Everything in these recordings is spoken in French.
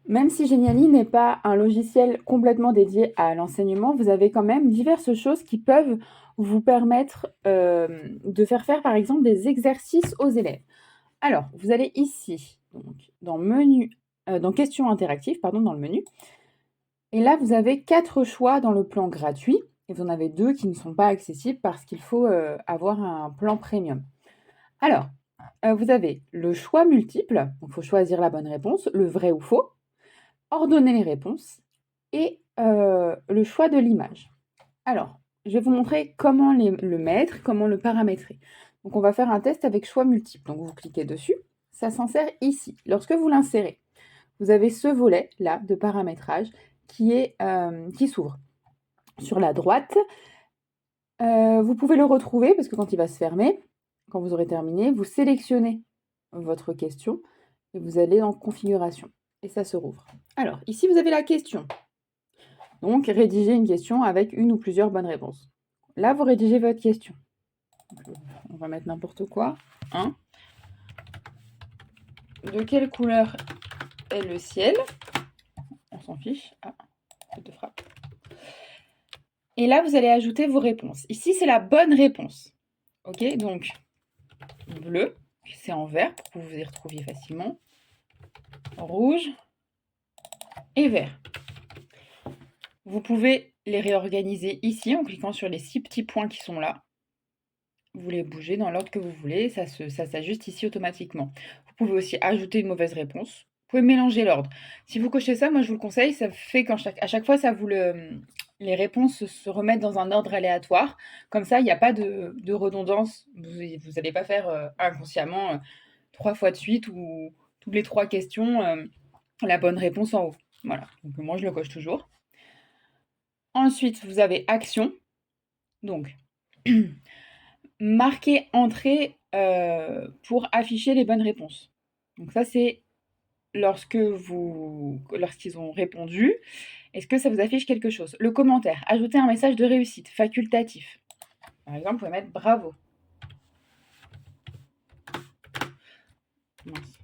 Même si Geniali n'est pas un logiciel complètement dédié à l'enseignement, vous avez quand même diverses choses qui peuvent vous permettre de faire par exemple des exercices aux élèves. Alors, vous allez ici, donc, dans menu, dans questions interactives, pardon, dans le menu. Et là, vous avez 4 choix dans le plan gratuit et vous en avez 2 qui ne sont pas accessibles parce qu'il faut avoir un plan premium. Alors, vous avez le choix multiple, donc il faut choisir la bonne réponse, le vrai ou faux, ordonner les réponses et le choix de l'image. Alors, je vais vous montrer comment le mettre, comment le paramétrer. Donc, on va faire un test avec choix multiple. Donc, vous cliquez dessus, ça s'insère ici. Lorsque vous l'insérez, vous avez ce volet-là de paramétrage qui s'ouvre. Sur la droite, vous pouvez le retrouver parce que quand il va se fermer, quand vous aurez terminé, vous sélectionnez votre question et vous allez dans configuration et ça se rouvre. Alors, ici, vous avez la question. Donc, rédiger une question avec une ou plusieurs bonnes réponses. Là, vous rédigez votre question. Donc, on va mettre n'importe quoi. Hein. De quelle couleur est le ciel? On s'en fiche. Ah, faute de frappe. Et là, vous allez ajouter vos réponses. Ici, c'est la bonne réponse. Ok, donc bleu, c'est en vert pour que vous y retrouviez facilement. Rouge et vert. Vous pouvez les réorganiser ici en cliquant sur les 6 petits points qui sont là. Vous les bougez dans l'ordre que vous voulez, ça s'ajuste ici automatiquement. Vous pouvez aussi ajouter une mauvaise réponse. Vous pouvez mélanger l'ordre. Si vous cochez ça, moi je vous le conseille, ça fait à chaque fois, les réponses se remettent dans un ordre aléatoire. Comme ça, il n'y a pas de redondance. Vous n'allez pas faire inconsciemment 3 fois de suite ou toutes les 3 questions, la bonne réponse en haut. Voilà, donc moi je le coche toujours. Ensuite, vous avez action. Donc, marquer entrée pour afficher les bonnes réponses. Donc ça, c'est lorsqu'ils ont répondu, est-ce que ça vous affiche quelque chose? Le commentaire, ajouter un message de réussite, facultatif. Par exemple, vous pouvez mettre bravo. Mince.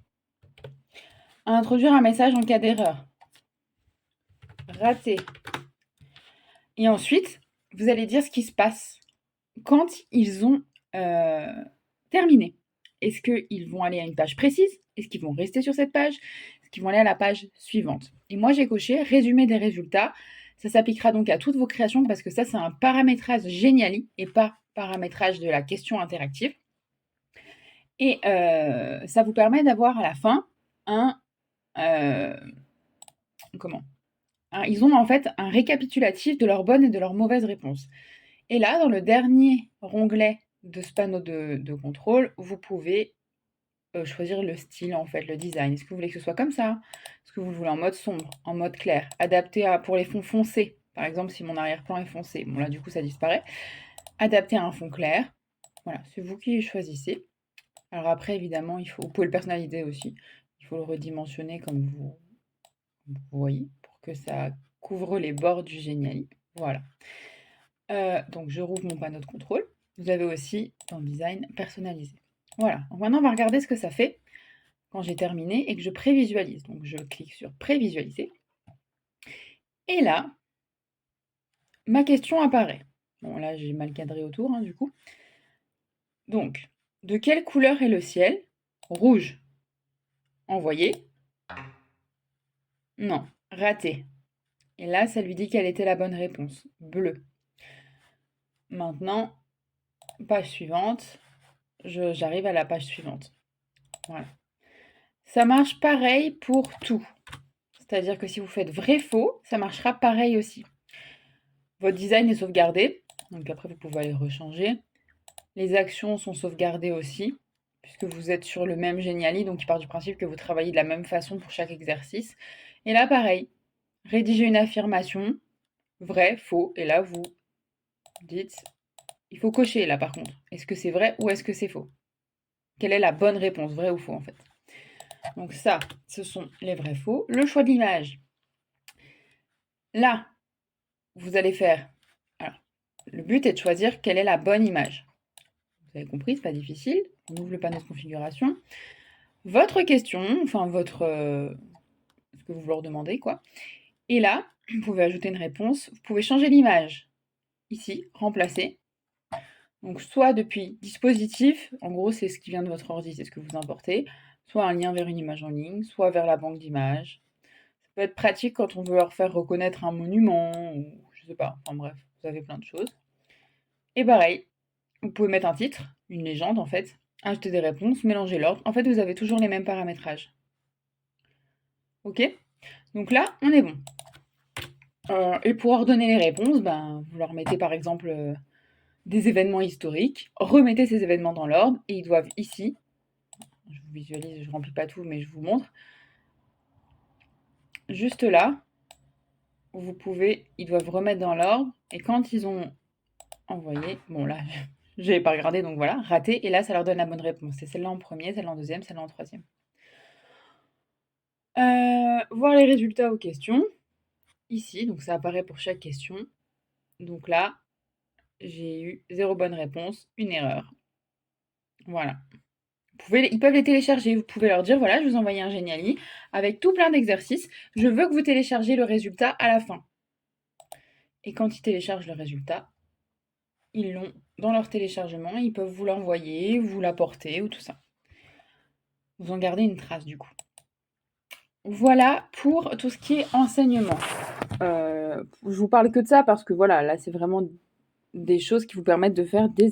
Introduire un message en cas d'erreur. Raté. Et ensuite, vous allez dire ce qui se passe quand ils ont terminé. Est-ce qu'ils vont aller à une page précise? Est-ce qu'ils vont rester sur cette page? Est-ce qu'ils vont aller à la page suivante? Et moi, j'ai coché résumé des résultats. Ça s'appliquera donc à toutes vos créations parce que ça, c'est un paramétrage Geniali et pas paramétrage de la question interactive. Et ça vous permet d'avoir à la fin ils ont en fait un récapitulatif de leurs bonnes et de leurs mauvaises réponses. Et là, dans le dernier onglet de ce panneau de contrôle, vous pouvez choisir le style, en fait, le design. Est-ce que vous voulez que ce soit comme ça? Est-ce que vous le voulez en mode sombre, en mode clair, adapté pour les fonds foncés? Par exemple, si mon arrière-plan est foncé, bon là, du coup, ça disparaît. Adapté à un fond clair. Voilà, c'est vous qui choisissez. Alors après, évidemment, vous pouvez le personnaliser aussi. Il faut le redimensionner comme vous voyez, pour que ça couvre les bords du Geniali. Voilà. Donc je rouvre mon panneau de contrôle. Vous avez aussi dans design personnalisé. Voilà, donc maintenant on va regarder ce que ça fait quand j'ai terminé et que je prévisualise. Donc je clique sur prévisualiser. Et là, ma question apparaît. Bon là j'ai mal cadré autour du coup. Donc, de quelle couleur est le ciel? Rouge. Envoyé. Non, raté. Et là, ça lui dit quelle était la bonne réponse. Bleu. Maintenant, page suivante. J'arrive à la page suivante. Voilà. Ça marche pareil pour tout. C'est-à-dire que si vous faites vrai-faux, ça marchera pareil aussi. Votre design est sauvegardé, donc après vous pouvez aller rechanger. Les actions sont sauvegardées aussi, puisque vous êtes sur le même Geniali, donc il part du principe que vous travaillez de la même façon pour chaque exercice. Et là, pareil, rédiger une affirmation, vrai, faux, et là vous dites, il faut cocher là par contre, est-ce que c'est vrai ou est-ce que c'est faux? Quelle est la bonne réponse, vrai ou faux en fait? Donc ça, ce sont les vrais faux. Le choix de l'image. Là, vous allez faire... Alors, le but est de choisir quelle est la bonne image. Vous avez compris, c'est pas difficile. On ouvre le panneau de configuration. Votre question, enfin ce ce que vous leur demandez, quoi. Et là, vous pouvez ajouter une réponse. Vous pouvez changer l'image. Ici, remplacer. Donc, soit depuis dispositif, en gros, c'est ce qui vient de votre ordi, c'est ce que vous importez, soit un lien vers une image en ligne, soit vers la banque d'images. Ça peut être pratique quand on veut leur faire reconnaître un monument, ou je sais pas, enfin bref, vous avez plein de choses. Et pareil, vous pouvez mettre un titre, une légende en fait, ajouter des réponses, mélanger l'ordre. En fait, vous avez toujours les mêmes paramétrages. Ok? Donc là, on est bon. Et pour ordonner les réponses, ben, vous leur mettez par exemple des événements historiques, remettez ces événements dans l'ordre, et ils doivent ici, je vous visualise, je remplis pas tout, mais je vous montre, juste là, ils doivent remettre dans l'ordre, et quand ils ont envoyé, bon là, j'avais pas regardé, donc voilà, raté, et là, ça leur donne la bonne réponse. C'est celle-là en premier, celle-là en deuxième, celle-là en troisième. Voir les résultats aux questions, ici, donc ça apparaît pour chaque question. Donc là, j'ai eu 0 bonne réponse, une erreur. Voilà. Ils peuvent les télécharger. Vous pouvez leur dire, voilà, je vous envoie un Geniali avec tout plein d'exercices. Je veux que vous téléchargez le résultat à la fin. Et quand ils téléchargent le résultat, ils l'ont dans leur téléchargement. Ils peuvent vous l'envoyer, vous l'apporter ou tout ça. Vous en gardez une trace du coup. Voilà pour tout ce qui est enseignement. Je vous parle que de ça parce que voilà, là c'est vraiment des choses qui vous permettent de faire des